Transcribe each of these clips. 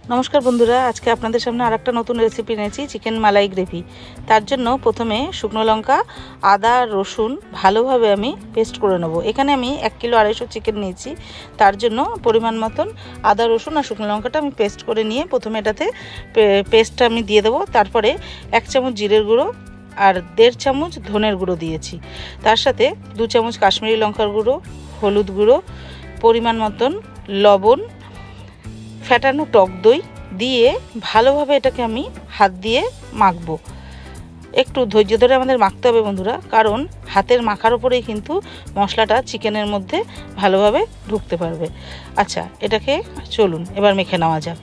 नमस्कार बंधुरा आज के आपनादेर सामने आरेकटा नतून रेसिपि निয়েছি चिकेन मालाई ग्रेभि। तार जन्य प्रथमे शुकनो लंका आदा रसुन भालोभाबे आमी पेस्ट करे नेब। एखाने आमी 1 किलो 250 चिकेन निয়েছি। तार जन्य परिमाण मतन आदा रसुन और शुकनो लंकाटा आमी पेस्ट करे निয়ে प्रथमे एटाते पेस्टटा आमी दिए देब। तारपरे 1 चामच जिरेर गुঁড়ো और 1.5 चामच धनेर गुঁড়ো दिएছি। तार साथे 2 चामच काश्मीरी लंकार गुঁড়ো, हलुद गुঁড়ো, परिमाण मतन लवण, फैटानो टक दई दिए भालोभाबे एटाके आमी हाथ दिए माखबो। एकटू धैर्य धरे आमादेर माखते होबे बंधुरा, कारण हाथेर माखार उपरेई किन्तु मशलाटा चिकेनेर मध्य भालोभाबे ढुकते पारबे। अच्छा एटाके चलुन एबार मेखे नेওয়া যাক।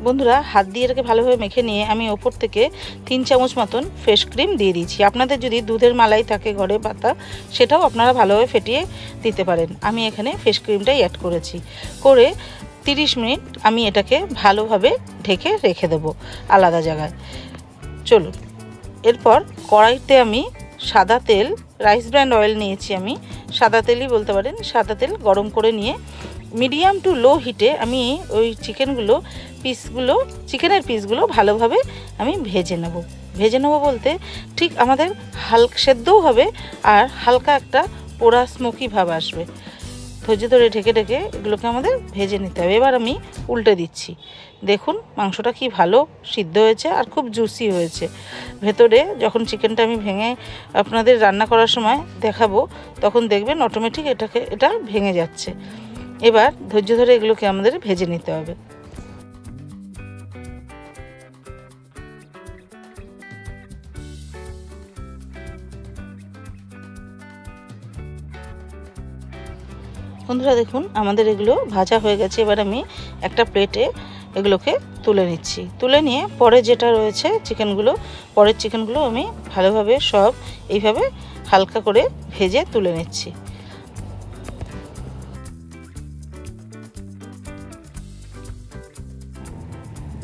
बंधुरा हाथ दिए एटाके भालोभाबे मेखे निয়ে आमी ओपर थेके 3 चामच मतन फ्रेश क्रीम दिए दिয়েছি। আপনাদের যদি দুধের মালাই থাকে ঘরে পাতা সেটাও আপনারা ভালোভাবে ফেটিয়ে দিতে পারেন। আমি এখানে ফ্রেশ ক্রিমটাই অ্যাড করেছি। করে 30 মিনিট আমি এটাকে ভালোভাবে ঢেকে রেখে দেব আলাদা জায়গায়। চলুন এরপর কড়াইতে আমি সাদা তেল রাইস ব্র্যান্ড অয়েল নিয়েছি। আমি সাদা তেলই বলতে পারেন। সাদা তেল গরম করে নিয়ে मीडियम टू लो हिटे आमी ओई चिकेनगुलो पिसगुलो चिकेनेर पिसगुलो भालोभाबे आमी भेजे नेब। भेजे नेब बोलते ठीक आमादेर हालका सेद्धও হবে আর হালকা একটা পোড়া স্মোকি ভাব আসবে। ধৈর্য ধরে ঢেকে ঢেকে এগুলোকে আমাদের ভেজে নিতে হবে। এবার আমি উল্টে দিচ্ছি। দেখুন মাংসটা কি ভালো সিদ্ধ হয়েছে আর খুব জুসি হয়েছে। ভেতরে যখন চিকেনটা আমি ভেঙে আপনাদের রান্না করার সময় দেখাবো তখন দেখবেন অটোমেটিক এটা ভেঙে যাচ্ছে। এবার ধৈর্য ধরে এগুলোকে আমাদের ভেজে নিতে হবে। বন্ধুরা দেখুন আমাদের এগুলো ভাজা হয়ে গেছে। এবার আমি একটা প্লেটে এগুলোকে তুলে নিচ্ছি। তুলে নিয়ে পরে যেটা রয়েছে চিকেনগুলো পরের চিকেনগুলো আমি ভালোভাবে সব এইভাবে হালকা করে ভেজে তুলে নিচ্ছি।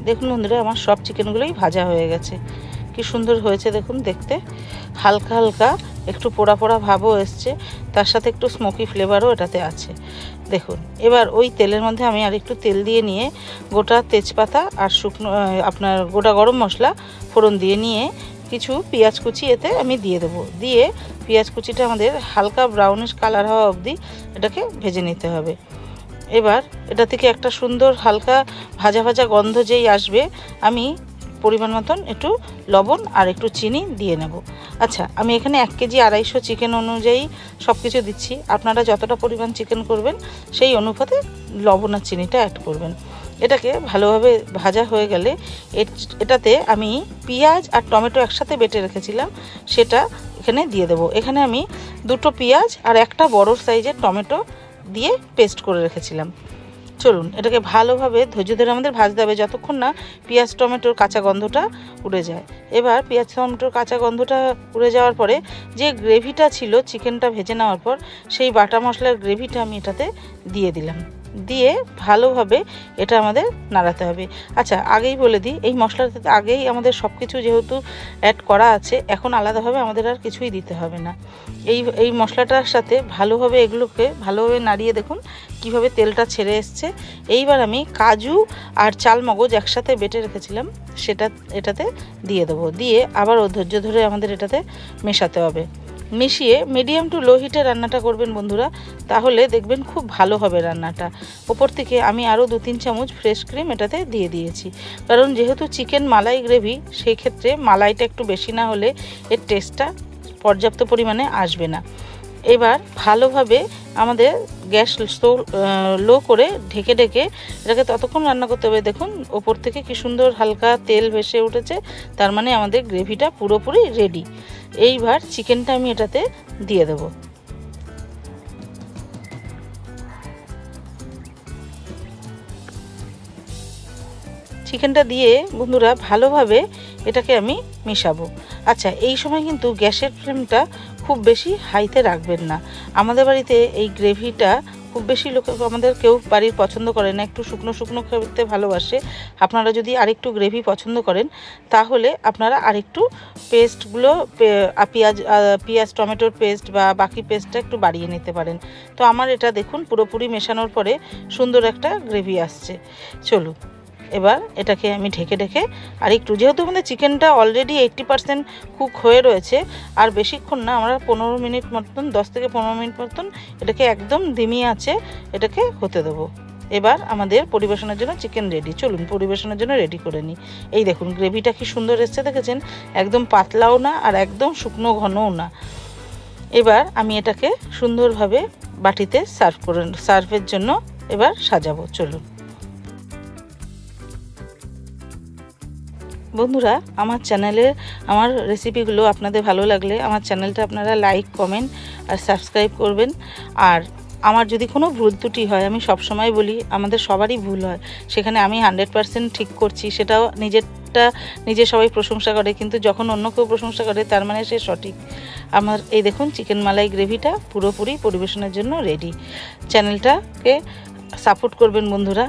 দেখুন বন্ধুরা আমার সব চিকেনগুলোই ভাজা হয়ে গেছে। কি সুন্দর হয়েছে দেখুন দেখতে। হালকা হালকা একটু পোড়া পোড়া ভাবও এসছে, তার সাথে একটু স্মোকি ফ্লেভারও এটাতে আছে। দেখুন এবার ওই তেলের মধ্যে আমি আর একটু তেল দিয়ে নিয়ে গোটা তেজপাতা আর শুকনো আপনার গোটা গরম মশলা ফোড়ন দিয়ে নিয়ে কিছু পেঁয়াজ কুচি এতে আমি দিয়ে দেবো। দিয়ে পেঁয়াজ কুচিটা আমাদের হালকা ব্রাউনিশ কালার হওয়া অবধি এটাকে ভেজে নিতে হবে। এবার এটা থেকে একটা সুন্দর হালকা ভাজা ভাজা গন্ধ যেই আসবে আমি পরিমাণ মতন একটু লবণ আর একটু চিনি দিয়ে নেব। আচ্ছা আমি এখানে 1 কেজি 250 চিকেন অনুযায়ী সব কিছু দিচ্ছি। আপনারা যতটা পরিমাণ চিকেন করবেন সেই অনুপাতে লবণ আর চিনিটা অ্যাড করবেন। এটাকে ভালোভাবে ভাজা হয়ে গেলে এটাতে আমি পেঁয়াজ আর টমেটো একসাথে বেটে রেখেছিলাম সেটা এখানে দিয়ে দেব। এখানে আমি 2টো পেঁয়াজ আর একটা বড় সাইজের টমেটো দিয়ে পেস্ট করে রেখেছিলাম। চলুন এটাকে ভালোভাবে ধৈর্য ধরে আমাদের ভাজতে হবে যতক্ষণ না পেঁয়াজ টমেটোর কাঁচা গন্ধটা উড়ে যায়। এবার পেঁয়াজ টমেটোর কাঁচা গন্ধটা উড়ে যাওয়ার পরে যে গ্রেভিটা ছিল চিকেনটা ভেজে নেওয়ার পর সেই বাটা মশলার গ্রেভিটা আমি এটাতে দিয়ে দিলাম। দিয়ে ভালোভাবে এটা আমাদের নাড়াতে হবে। আচ্ছা আগেই বলে দিই এই মশলাটাতে আগেই আমাদের সব কিছু যেহেতু অ্যাড করা আছে এখন আলাদাভাবে আমাদের আর কিছুই দিতে হবে না। এই মশলাটার সাথে ভালোভাবে এগুলোকে ভালোভাবে নাড়িয়ে দেখুন কিভাবে তেলটা ছেড়ে এসছে। এইবার আমি কাজু আর চালমগজ একসাথে বেটে রেখেছিলাম সেটা এটাতে দিয়ে দেবো। দিয়ে আবার ধৈর্য ধরে আমাদের এটাতে মেশাতে হবে। মিশিয়ে মিডিয়াম টু লো হিটে রান্নাটা করবেন বন্ধুরা, তাহলে দেখবেন খুব ভালো হবে রান্নাটা। ওপর থেকে আমি আরও 2-3 চামচ ফ্রেশ ক্রিম এটাতে দিয়ে দিয়েছি, কারণ যেহেতু চিকেন মালাই গ্রেভি সেই ক্ষেত্রে মালাইটা একটু বেশি না হলে এর টেস্টটা পর্যাপ্ত পরিমাণে আসবে না। এবার ভালোভাবে আমাদের গ্যাস লো করে ঢেকে ঢেকে এটাকে ততক্ষণ রান্না করতে হবে। দেখুন ওপর থেকে কি সুন্দর হালকা তেল ভেসে উঠেছে, তার মানে আমাদের গ্রেভিটা পুরোপুরি রেডি। এইবার চিকেনটা আমি এটাতে দিয়ে দেব। চিকেনটা দিয়ে বন্ধুরা ভালোভাবে এটাকে আমি মেশাবো। আচ্ছা এই সময় কিন্তু গ্যাসের ফ্লেমটা খুব বেশি হাইতে রাখবেন না। আমাদের বাড়িতে এই গ্রেভিটা খুব বেশি লোক আমাদের কেউ বাড়ির পছন্দ করে না, একটু শুকনো শুকনো খেতে ভালোবাসে। আপনারা যদি আরেকটু গ্রেভি পছন্দ করেন তাহলে আপনারা আরেকটু পেস্টগুলো পেঁয়াজ টমেটোর পেস্ট বা বাকি পেস্টটা একটু বাড়িয়ে নিতে পারেন। তো আমার এটা দেখুন পুরোপুরি মেশানোর পরে সুন্দর একটা গ্রেভি আসছে। চলুন এবার এটাকে আমি ঢেকে ঢেকে আর একটু, যেহেতু আমাদের চিকেনটা অলরেডি 80% কুক হয়ে রয়েছে, আর বেশিক্ষণ না, আমরা 15 মিনিট মতন, 10 থেকে 15 মিনিট মতন এটাকে একদম ধিমি আঁচে এটাকে হতে দেবো। এবার আমাদের পরিবেশনের জন্য চিকেন রেডি। চলুন পরিবেশনের জন্য রেডি করে নিই। এই দেখুন গ্রেভিটা কি সুন্দর এসছে দেখেছেন, একদম পাতলাও না আর একদম শুকনো ঘনও না। এবার আমি এটাকে সুন্দরভাবে বাটিতে সার্ভের জন্য এবার সাজাবো। চলুন বন্ধুরা, আমার চ্যানেলে আমার রেসিপিগুলো আপনাদের ভালো লাগলে আমার চ্যানেলটা আপনারা লাইক, কমেন্ট আর সাবস্ক্রাইব করবেন। আর আমার যদি কোনো ভুল ত্রুটি হয়, আমি সবসময় বলি আমাদের সবারই ভুল হয়, সেখানে আমি 100% ঠিক করছি, সেটাও নিজে সবাই প্রশংসা করে, কিন্তু যখন অন্য কেউ প্রশংসা করে তার মানে সে সঠিক। আমার এই দেখুন চিকেন মালাই গ্রেভিটা পুরোপুরি পরিবেশনের জন্য রেডি। চ্যানেলটাকে সাপোর্ট করবেন বন্ধুরা।